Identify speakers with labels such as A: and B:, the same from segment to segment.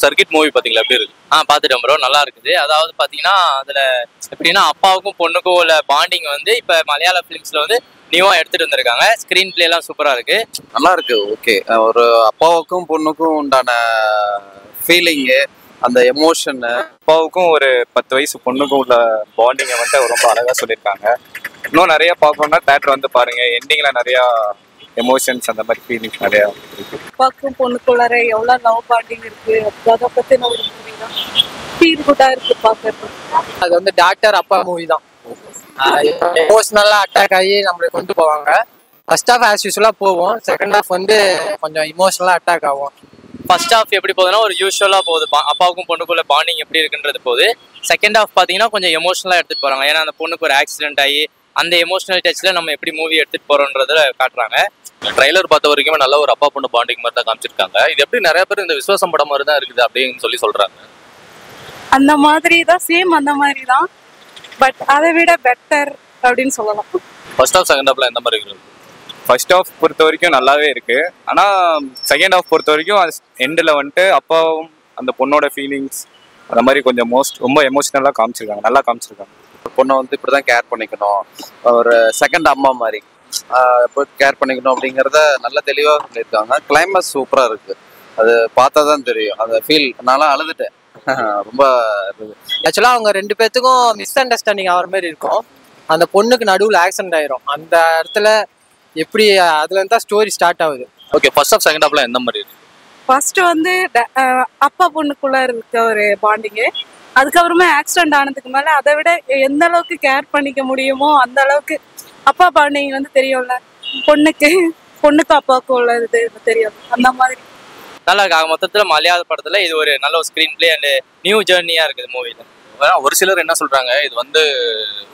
A: Circuit movie பாத்தீங்களா எப்படி இருக்கு?
B: பாத்துட்டேன் ப்ரோ, நல்லா இருக்குது. அதாவது பாத்தீங்கன்னா அதுல எப்படின்னா அப்பாவுக்கும் பொண்ணுக்கும் உள்ள பாண்டிங் வந்து இப்ப மலையாள பிலிம்ஸ்ல வந்து நியூவா எடுத்துட்டு வந்திருக்காங்க. ஸ்கிரீன் பிளே எல்லாம் சூப்பரா இருக்கு,
C: நல்லா இருக்கு. ஓகே, ஒரு அப்பாவுக்கும் பொண்ணுக்கும் உண்டான ஃபீலிங்கு, அந்த எமோஷன்,
D: அப்பாவுக்கும் ஒரு 10 வயசு பொண்ணுக்கும் உள்ள பாண்டிங்கை வந்து ரொம்ப அழகா சொல்லியிருக்காங்க. இன்னும் நிறைய பார்க்கணும்னா தேட்டர் வந்து பாருங்க. எண்டிங்ல நிறைய எமோஷன்ஸ், அந்த மாதிரி ஃபீலிங்ஸ் நிறைய இருக்கு.
E: அப்பாவுக்கும் பொண்ணுக்குள்ளார எவ்வளவு லவ் பாண்டிங் இருக்கு, அதை பத்தின ஒரு மூவி தான். ஃபீல் குட்டா இருக்கு பாக்குறது.
F: அது வந்து டாக்டர் அப்பா மூவி தான். எமோஷனலா அட்டாக் ஆகி நம்மளை கொண்டு போவாங்க. ஃபர்ஸ்ட் ஹாஃப் ஆஸ் யூஸ்வலா போவோம், செகண்ட் ஹாஃப் வந்து கொஞ்சம் இமோஷனலா அட்டாக் ஆகும்.
B: ஃபர்ஸ்ட் ஹாஃப் எப்படி போகுதுன்னா ஒரு யூஸ்வலா போகுது, அப்பாவுக்கும் பொண்ணுக்குள்ள பாண்டிங் எப்படி இருக்குன்றது போகுது. செகண்ட் ஹாஃப் பாத்தீங்கன்னா கொஞ்சம் எமோஷனலா எடுத்துட்டு போறாங்க. ஏன்னா அந்த பொண்ணுக்கு ஒரு ஆக்சிடென்ட் ஆகி அந்த எமோஷனல் டச்ல நம்ம எப்படி மூவி எடுத்துட்டு போறோம்ன்றத காட்டுறாங்க.
A: ட்ரைலர் பார்த்த வரைக்குமே நல்ல ஒரு அப்பா பொண்ணு பாண்டிங் மாதிரி தான் காமிச்சிருக்காங்க. இது எப்படி நிறைய பேர் இந்த விசுவாசம் படம் மாதிரி தான் இருக்குது அப்படின்னு சொல்லி சொல்றாங்க.
E: அந்த மாதிரி தான், சேம் அந்த மாதிரி தான், பட் அதை விட பெட்டர் அப்படின்னு சொல்லலாம்.
A: ஃபர்ஸ்ட் ஹாஃப் செகண்ட் ஹாஃப்ல எந்த மாதிரி இருக்கு?
D: ஃபர்ஸ்ட் ஹாஃப் பொறுத்த வரைக்கும் நல்லாவே இருக்கு. ஆனால் செகண்ட் ஹாஃப் பொறுத்த வரைக்கும் எண்டில் வந்துட்டு அப்பாவும் அந்த பொண்ணோட ஃபீலிங்ஸ் அந்த மாதிரி கொஞ்சம் ரொம்ப எமோஷனலாக காமிச்சிருக்காங்க, நல்லா காமிச்சிருக்காங்க.
C: பொண்ணை வந்து இப்படிதான் கேர் பண்ணிக்கணும், ஒரு செகண்ட் அம்மா மாதிரி கேர் பண்ணிக்கணும் அப்படிங்கிறத நல்ல தெளிவாக சொல்லியிருக்காங்க. கிளைமேக்ஸ் சூப்பரா இருக்கு, அது பார்த்தா தான் தெரியும். அந்த ஃபீல் நான்லாம் அழுதுட்டேன். ரொம்ப
F: ஆக்சுவலா அவங்க ரெண்டு பேர்த்துக்கும் மிஸ் அண்டர்ஸ்டாண்டிங் ஆகிற மாதிரி இருக்கும். அந்த பொண்ணுக்கு நடுவில் ஆக்சிடென்ட் ஆயிரும். அந்த இடத்துல எப்படி அதுல இருந்து தான் ஸ்டோரி ஸ்டார்ட் ஆகுது.
A: ஓகே, ஃபர்ஸ்ட் ஹாஃப் செகண்ட் ஹாஃப்ல எந்த மாதிரி இருக்கு?
E: ஃபர்ஸ்ட் வந்து அப்பா பொண்ணுக்குள்ள இருக்க ஒரு பாண்டிங்கு, அதுக்கப்புறமா ஆக்சிடென்ட் ஆனதுக்கு மேல அதை விட எந்த அளவுக்கு கேர் பண்ணிக்க முடியுமோ அந்த அளவுக்கு அப்பா பாண்டிங் வந்து தெரியும்ல, பொண்ணுக்கு அப்பாவுக்கு உள்ளது தெரியும். அந்த மாதிரி
B: நல்லா இருக்கு. மொத்தத்துல மலையாள படத்துல இது ஒரு நல்ல ஒரு ஸ்கிரீன் பிளே அண்ட் நியூ ஜேர்னியா இருக்குது மூவில.
A: ஒரு சிலர் என்ன சொல்றாங்க, இது வந்து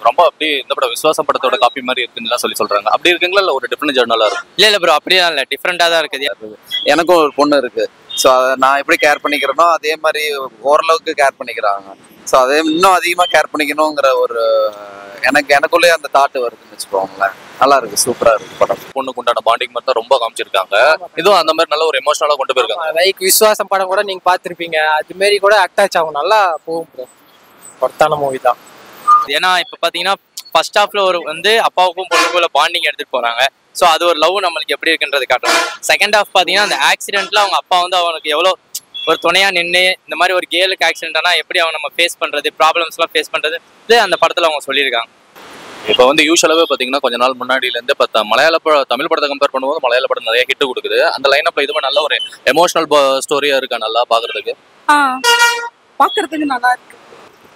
A: ரொம்ப அப்படி இந்த படம் விசுவாசம் படத்தோட காப்பி மாதிரி இருக்குன்னு சொல்லி சொல்றாங்க. அப்படி இருக்குங்களா இல்ல ஒரு டிஃபரெண்ட் ஜேர்னலா இருக்கு?
B: இல்ல ப்ரோ, அப்படியே இல்ல, டிஃப்ரெண்டா தான் இருக்குது.
C: எனக்கும் ஒரு பொண்ணு இருக்கு. ஸோ அதை நான் எப்படி கேர் பண்ணிக்கிறேனோ அதே மாதிரி ஓரளவுக்கு கேர் பண்ணிக்கிறாங்க. ஸோ அதே இன்னும் அதிகமாக கேர் பண்ணிக்கணுங்கிற ஒரு எனக்குள்ளே அந்த தாட்டு வருதுன்னு வச்சுக்கோங்களேன். நல்லா இருக்கு, சூப்பரா இருக்கு படம்.
A: பொண்ணுக்கு உண்டான பாண்டிங் மாதிரி தான் ரொம்ப காமிச்சிருக்காங்க. இதுவும் அந்த மாதிரி நல்ல ஒரு எமோஷனலா கொண்டு போயிருக்காங்க.
F: லைக் விசுவாசம் படம் கூட நீங்க பாத்திருப்பீங்க, அது மாரி கூட அட்டாச் ஆகும், நல்லா போகும் ப்ரோ. ஒருத்தான மூவி தான்.
B: ஏன்னா இப்ப பாத்தீங்கன்னா ஃபர்ஸ்ட் ஹாஃப்ல ஒரு வந்து அப்பாவுக்கும் பொண்ணுக்குள்ள பாண்டிங் எடுத்துட்டு போறாங்க. ஸோ அது ஒரு லவ் நம்மளுக்கு எப்படி இருக்குன்றது காட்டுறாங்க. செகண்ட் ஹாஃப் பாத்தீங்கன்னா அந்த ஆக்சிடென்ட்ல அவங்க அப்பா வந்து அவனுக்கு எவ்வளோ ஒரு துணையா நின்று இந்த மாதிரி ஒரு கேர்ளுக்கு ஆக்சிடென்ட் ஆனா எப்படி அவன் நம்ம ஃபேஸ் பண்றது, ப்ராப்ளம்ஸ் எல்லாம் ஃபேஸ் பண்றது இது அந்த படத்துல அவங்க சொல்லியிருக்காங்க.
A: இப்போ வந்து யூஸ்வலாவே பாத்தீங்கன்னா கொஞ்ச நாள் முன்னாடில இருந்து தமிழ் படத்தை கம்பேர் பண்ணும்போது மலையாள படம் நிறைய ஹிட் கொடுக்குது. அந்த லைனப்ல இதுவும் நல்ல ஒரு எமோஷனல் ஸ்டோரியா இருக்கா, நல்லா பாக்குறதுக்கு
E: பாக்குறதுக்கு நல்லா இருக்கு.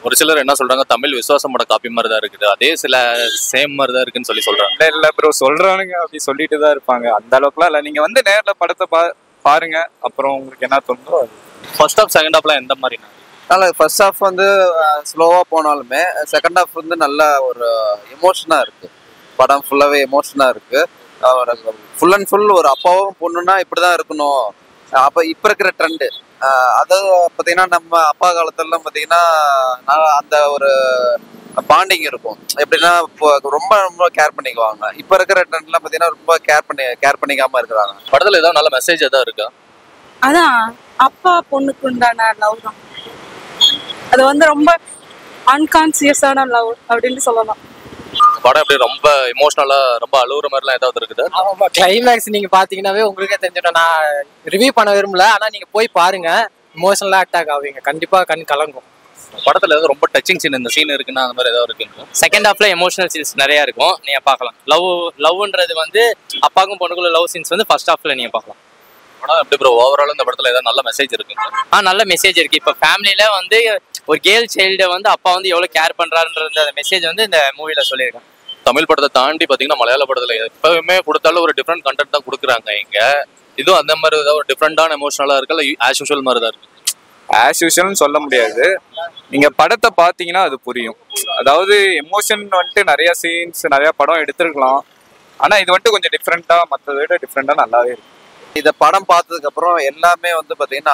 A: ஒரு சிலர் என்ன சொல்றாங்க, தமிழ் விசுவாசம் படம் காப்பி மாதிரி தான் இருக்குது, அதே சில சேம் மாதிரி தான் இருக்குன்னு சொல்லி சொல்றாங்க.
D: இல்ல ப்ரோ, சொல்றவனுங்க அப்படி சொல்லிட்டு தான் இருப்பாங்க. அந்த அளவுக்குலாம் இல்லை. நீங்க வந்து நேர்ல படத்தை பாருங்க, அப்புறம் உங்களுக்கு என்ன தோணுதோ.
A: ஃபர்ஸ்ட் ஹாஃப் செகண்ட் ஹாஃப்ல எந்த மாதிரி?
C: நல்லா ஃபர்ஸ்ட் ஹாஃப் வந்து ஸ்லோவாக போனாலுமே செகண்ட் ஹாஃப் வந்து நல்ல ஒரு எமோஷனாக இருக்குது. படம் ஃபுல்லாகவே எமோஷனாக இருக்குது. ஃபுல் அண்ட் ஃபுல் ஒரு அப்பாவும் பொண்ணுன்னா இப்படி தான் இருக்கணும். அப்போ இப்போ இருக்கிற ட்ரெண்டு அது பார்த்தீங்கன்னா நம்ம அப்பா காலத்துலலாம் பார்த்தீங்கன்னா அந்த ஒரு பாண்டிங் இருக்கும். எப்படின்னா இப்போ ரொம்ப ரொம்ப கேர் பண்ணிக்குவாங்க. இப்போ இருக்கிற ட்ரெண்ட்லாம் பார்த்தீங்கன்னா ரொம்ப கேர் பண்ணிக்காமல் இருக்கிறாங்க.
A: படத்தில் ஏதாவது நல்ல மெசேஜ் எதாவது இருக்கா?
E: அதான் அப்பா பொண்ணுக்கு உண்டான லவ் தான். அது வந்து ரொம்ப அன்கான்சியஸான லவ் அப்படின்னு சொல்லலாம்.
A: படம் எப்படி ரொம்ப எமோஷனலா ரொம்ப அழுகுற மாதிரிலாம் ஏதாவது இருக்குது?
F: ஆமா, கிளைமேக்ஸ் நீங்க பாத்தீங்கன்னாவே உங்களுக்கே தெரிஞ்சிடும். நான் ரிவ்யூ பண்ண விரும்பல, ஆனா நீங்க போய் பாருங்க, இமோஷனலா அட்டாக் ஆவீங்க, கண்டிப்பா கண் கலங்கும்.
A: படத்துல ஏதாவது ரொம்ப டச்சிங் சீன், இந்த சீன் இருக்குன்னா அந்த மாதிரி ஏதாவது இருக்குங்க?
B: செகண்ட் ஹாஃப்ல எமோஷனல் சீன்ஸ் நிறைய இருக்கும், நீங்க பார்க்கலாம். லவ்ன்றது வந்து அப்பாவுக்கும் பொண்ணுக்குள்ள லவ் சீன்ஸ் வந்து ஃபர்ஸ்ட் ஹாஃப்ல நீங்க பார்க்கலாம்.
A: படம் எப்படி ப்ரோ ஓவரால் இந்த படத்துல ஏதாவது நல்ல மெசேஜ் இருக்குங்க?
B: நல்ல மெசேஜ் இருக்கு. இப்போ ஃபேமிலியில வந்து ஒரு கேர்ள் சைல்டை வந்து அப்பா வந்து எவ்வளவு கேர் பண்றாருன்ற மெசேஜ் வந்து இந்த மூவில சொல்லியிருக்காங்க.
A: தமிழ் படத்தை தாண்டி பாத்தீங்கன்னா மலையாள படத்துல எப்பவுமே கொடுத்தாலும் ஒரு டிஃப்ரெண்ட் கண்டென்ட் தான் கொடுக்குறாங்க. இங்க இதுவும் அந்த மாதிரி ஏதாவது ஒரு டிஃப்ரெண்டான எமோஷனலா இருக்கு, இல்ல ஆஸ் யூஷுவல் மாதிரி தான் இருக்கு?
D: ஆஸ் யூஷுவல்னு சொல்ல முடியாது. நீங்க படத்தை பார்த்தீங்கன்னா அது புரியும். அதாவது எமோஷன் வந்துட்டு நிறைய சீன்ஸ் நிறைய படம் எடுத்திருக்கலாம், ஆனா இது வந்துட்டு கொஞ்சம் டிஃப்ரெண்டா, மற்றதை விட டிஃப்ரெண்டா நல்லாவே இருக்கு.
C: இதை படம் பார்த்ததுக்கு அப்புறம் எல்லாமே வந்து பார்த்தீங்கன்னா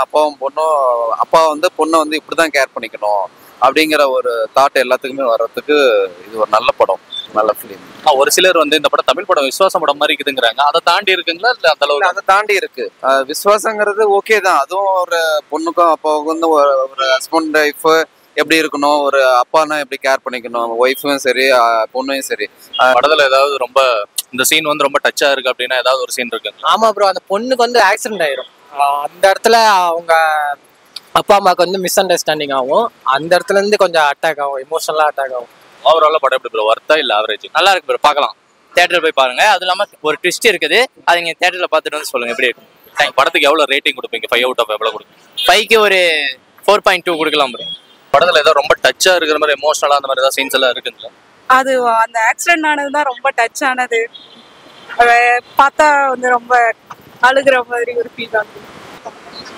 C: அப்பா வந்து பொண்ணை வந்து இப்படிதான் கேர் பண்ணிக்கணும் அப்படிங்கிற ஒரு தாட் எல்லாத்துக்குமே வர்றதுக்கு இது ஒரு நல்ல படம். நல்ல ஃபிலிம்.
A: ஒரு சிலர் வந்து இந்த படம் தமிழ் படம் விசுவாசம் படம் மாதிரி இருக்குதுங்கிறாங்க. அதை தாண்டி இருக்குங்களா இல்ல அந்த அளவுக்கு?
C: அதை தாண்டி இருக்கு. விசுவாசங்கிறது ஓகே தான். அதுவும் ஒரு பொண்ணுக்கும் அப்பாவுக்கும் வந்து ஒரு ஹஸ்பண்ட் ஒய்ஃப் எப்படி இருக்கணும், ஒரு அப்பானா எப்படி கேர் பண்ணிக்கணும், ஒய்ஃபும் சரி பொண்ணையும் சரி.
A: படத்துல ஏதாவது ரொம்ப இந்த சீன் வந்து ரொம்ப டச்சா இருக்கு அப்படின்னா ஏதாவது ஒரு சீன் இருக்கு?
F: ஆமா ப்ரோ, அந்த பொண்ணுக்கு வந்து ஆக்சிடென்ட் ஆயிரும். அந்த இடத்துல அவங்க அப்பா அம்மாவுக்கு வந்து மிஸ் அண்டர்ஸ்டாண்டிங் ஆகும். அந்த இடத்துல இருந்து கொஞ்சம் அட்டாக் ஆகும், எமோஷனலா அட்டாக் ஆகும்.
A: ஓவராலா படம் எப்படி ப்ரோ, வர்த்தா இல்ல ஆவரேஜ்?
B: நல்லா இருக்கு ப்ரோ, பார்க்கலாம். தியேட்டர் போய் பாருங்க. அது இல்லாம ஒரு ட்விஸ்ட் இருக்குது, அது நீங்க தியேட்டர்ல பார்த்துட்டு வந்து சொல்லுங்க எப்படி இருக்கு.
A: படத்துக்கு எவ்வளவு ரேட்டிங் கொடுப்பீங்க? 5 out of எவ்வளவு கொடுப்பீங்க?
B: 5க்கு ஒரு 4.2 கொடுக்கலாம் ப்ரோ.
A: படத்துல ஏதாவது ரொம்ப டச்சா இருக்கிற மாதிரி எமோஷனலா அந்த மாதிரி ஏதாவது சீன்ஸ் எல்லாம் இருக்குங்களா?
E: அது அந்த ஆக்சிடென்ட் ஆனதுதான் ரொம்ப டச் ஆனது. பார்த்தா வந்து ரொம்ப அழுகிற மாதிரி ஒரு ஃபீல் ஆகுது.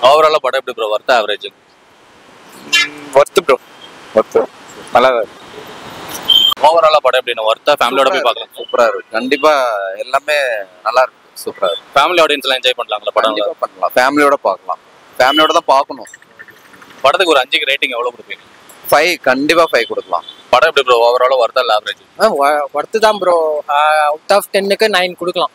A: ஓவராலா படம் எப்படி ப்ரோ, வர்த்தா ஆவரேஜ்?
D: Worth bro, worth. நல்லா இருக்கு.
A: ஓவராலா படம் எப்படின்னா வர்த்தா, ஃபேமிலியோட போய் பார்க்கலாம்?
C: சூப்பரா இருக்கு. கண்டிப்பா எல்லாமே நல்லா இருக்கு, சூப்பரா இருக்கு.
A: ஃபேமிலி ஆடியன்ஸ் எல்லாம் என்ஜாய் பண்ணலாங்களா படம்?
C: கண்டிப்பா பண்ணலாம், ஃபேமிலியோட பார்க்கலாம். ஃபேமிலியோட தான் பார்க்கணும்.
A: படத்துக்கு ஒரு 5க்கு ரேட்டிங் எவ்வளவு கொடுப்பீங்க?
C: 5, கண்டிப்பா 5 கொடுக்கலாம்.
A: படம் எப்படி ப்ரோ, ஓவராலா வர்த்தா இல்ல ஆவரேஜ்?
F: ஒர்த்து தான் ப்ரோ. அவுட் ஆஃப் 10க்கு 9 கொடுக்கலாம்.